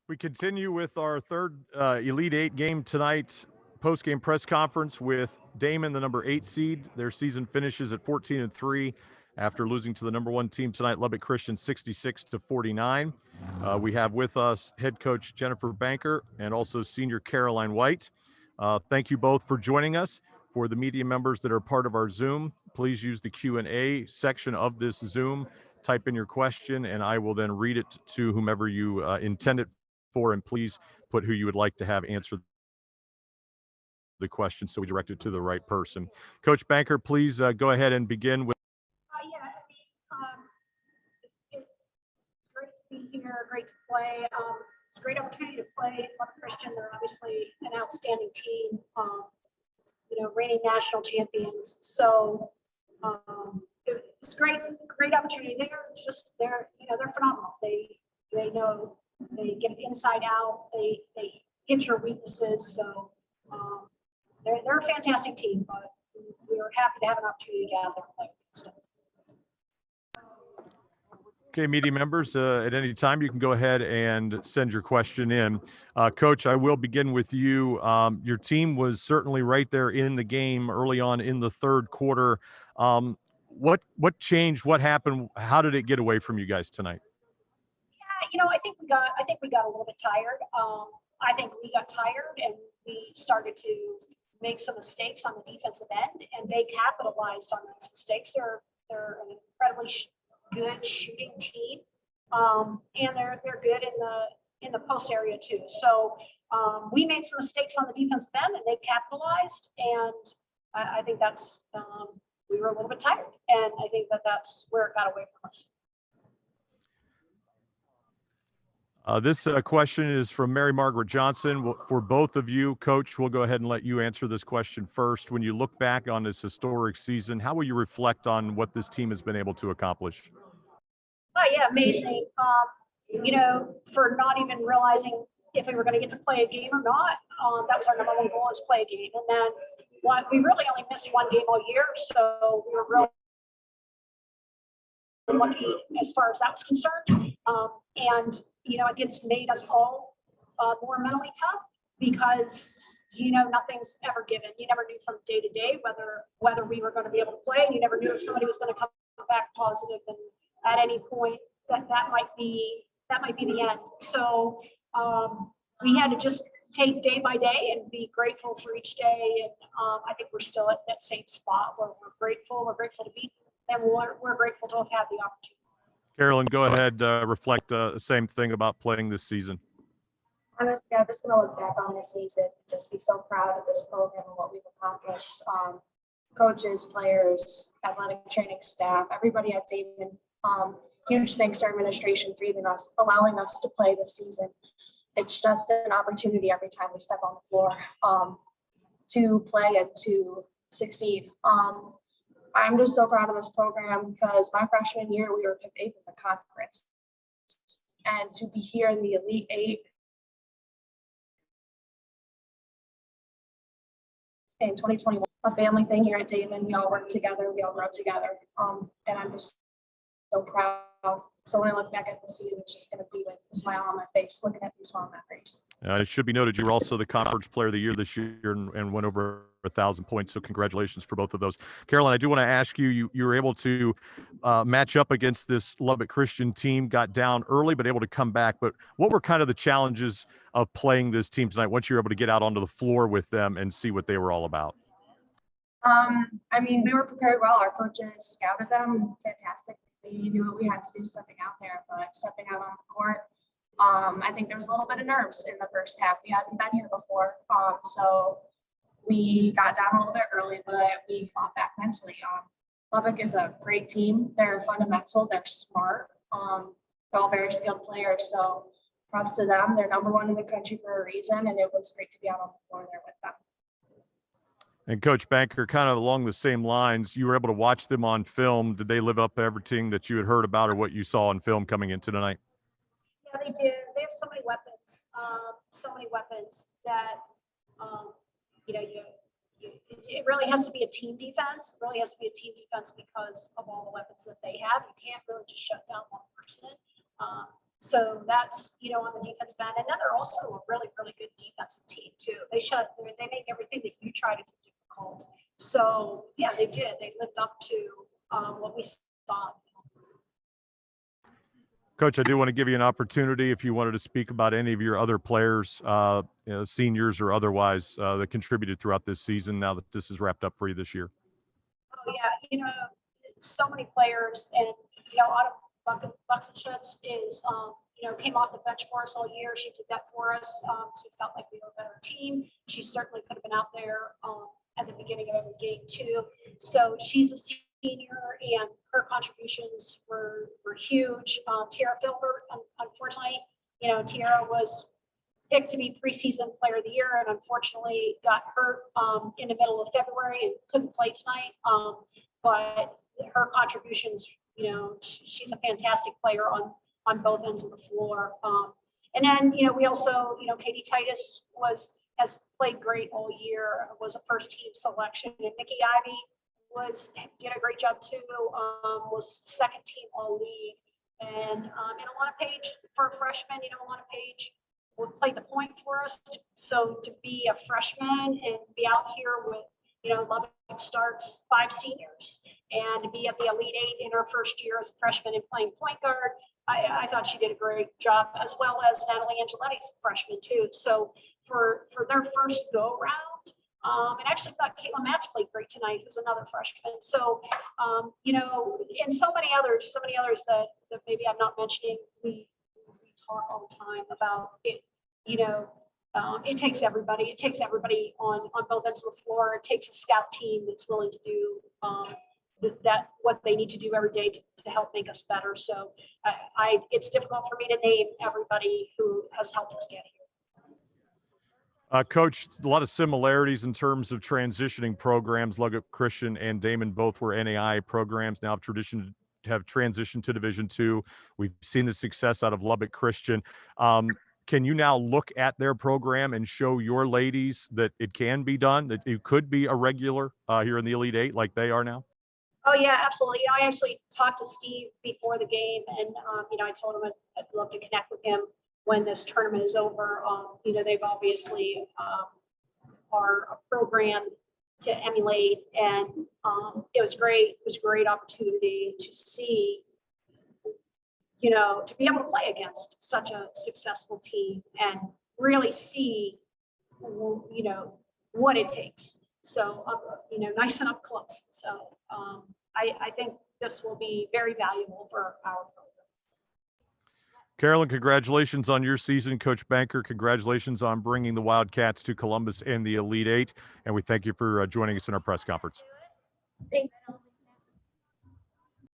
We continue with our third Elite Eight game tonight, post-game press conference with Daemen, the number 8 seed. Their season finishes at 14-3 after losing to the number 1 team tonight, Lubbock Christian, 66-49. We have with us head coach Jenepher Banker and also senior Caroline White. Thank you both for joining us. For the media members that are part of our Zoom, please use the Q&A section of this Zoom. Type in your question, and I will then read it to whomever you intend it for, and please put who you would like to have answer the question so we direct it to the right person. Coach Banker, please go ahead and begin with. It's great to be here, great to play. It's a great opportunity to play Lubbock Christian. They're obviously an outstanding team, reigning national champions. So it's great opportunity. They're phenomenal. They know. They get it inside out. They hit your weaknesses. So they're a fantastic team, but we were happy to have an opportunity to get out there and play against them. Okay, media members, at any time you can go ahead and send your question in. Coach, I will begin with you. Your team was certainly right there in the game early on in the third quarter. What changed? What happened? How did it get away from you guys tonight? I think we got a little bit tired. I think we got tired and we started to make some mistakes on the defensive end, and they capitalized on those mistakes. They're an incredibly good shooting team, and they're good in the post area too. So we made some mistakes on the defensive end, and they capitalized. And I think that's we were a little bit tired, and I think that's where it got away from us. This question is from Mary Margaret Johnson. For both of you, Coach, we'll go ahead and let you answer this question first. When you look back on this historic season, how will you reflect on what this team has been able to accomplish? Oh, yeah, amazing. For not even realizing if we were going to get to play a game or not. That was our number one goal, is play a game. And then we really only missed one game all year, so we were really lucky as far as that was concerned. It's made us all more mentally tough because, nothing's ever given. You never knew from day to day whether we were going to be able to play. You never knew if somebody was going to come back positive, and at any point that might be the end. So we had to just take day by day and be grateful for each day. And I think we're still at that same spot where we're grateful to be, and we're grateful to have had the opportunity. Carolyn, go ahead, reflect the same thing about playing this season. Honestly, I'm just going to look back on this season and just be so proud of this program and what we've accomplished. Coaches, players, athletic training staff, everybody at Daemen. Huge thanks to our administration for allowing us to play this season. It's just an opportunity every time we step on the floor to play and to succeed. I'm just so proud of this program because my freshman year, we were picked 8th in the conference. And to be here in the Elite Eight in 2021, a family thing here at Daemen, we all work together, we all grow together. And I'm just so proud. So when I look back at the season, it's just going to be with a smile on my face, looking at these small memories. It should be noted, you were also the Conference Player of the Year this year and went over 1,000 points. So congratulations for both of those. Caroline, I do want to ask you were able to match up against this Lubbock Christian team, got down early, but able to come back. But what were kind of the challenges of playing this team tonight once you were able to get out onto the floor with them and see what they were all about? We were prepared well. Our coaches scouted them fantastic. We knew what we had to do stepping out there, but stepping out on the court, I think there was a little bit of nerves in the first half. We hadn't been here before, so we got down a little bit early, but we fought back mentally. Lubbock is a great team. They're fundamental. They're smart. They're all very skilled players, so props to them. They're number 1 in the country for a reason, and it was great to be out on the floor there with them. And Coach Banker, kind of along the same lines, you were able to watch them on film. Did they live up to everything that you had heard about or what you saw on film coming into tonight? Yeah, they did. They have so many weapons that, it really has to be a team defense. It really has to be a team defense because of all the weapons that they have. You can't really just shut down one person. So that's, on the defensive end. And then they're also a really, really good defensive team too. They make everything that you try to do difficult. So yeah, they did. They lived up to what we saw. Coach, I do want to give you an opportunity if you wanted to speak about any of your other players, seniors or otherwise, that contributed throughout this season now that this is wrapped up for you this year. Oh yeah, so many players, and Autumn Buxenschutz is came off the bench for us all year. She did that for us. She felt like we were a better team. She certainly could have been out there at the beginning of every game too. So she's a senior, and her contributions were huge. Tiara Filbert, unfortunately, Tiara was picked to be preseason player of the year, and unfortunately got hurt in the middle of February and couldn't play tonight. But her contributions, she's a fantastic player on both ends of the floor. And then, we also, Katie Titus has played great all year, was a first team selection, and Nikki Ivy did a great job too, was second team all league. And Alana Page, for a freshman, Alana Page would play the point for us. So to be a freshman and be out here with, Lubbock starts 5 seniors, and to be at the Elite 8 in her first year as a freshman and playing point guard, I thought she did a great job, as well as Natalie Angeletti's a freshman too. So for their first go round, and actually thought Caitlin Matz played great tonight, who's another freshman. So, and so many others that maybe I'm not mentioning, we talk all the time about it. It takes everybody. It takes everybody on both ends of the floor. It takes a scout team that's willing to do what they need to do every day to help make us better. So it's difficult for me to name everybody who has helped us get here. Coach, a lot of similarities in terms of transitioning programs. Lubbock Christian and Daemen both were NAI programs, now have transitioned to Division II. We've seen the success out of Lubbock Christian. Can you now look at their program and show your ladies that it can be done, that you could be a regular here in the Elite 8 like they are now? Oh yeah, absolutely. I actually talked to Steve before the game, and I told him I'd love to connect with him when this tournament is over. They've obviously are a program to emulate, and it was great. It was a great opportunity to see, to be able to play against such a successful team and really see, what it takes. So, nice and up close. So I think this will be very valuable for our program. Carolyn, congratulations on your season. Coach Banker, congratulations on bringing the Wildcats to Columbus and the Elite 8. And we thank you for joining us in our press conference. Thank you.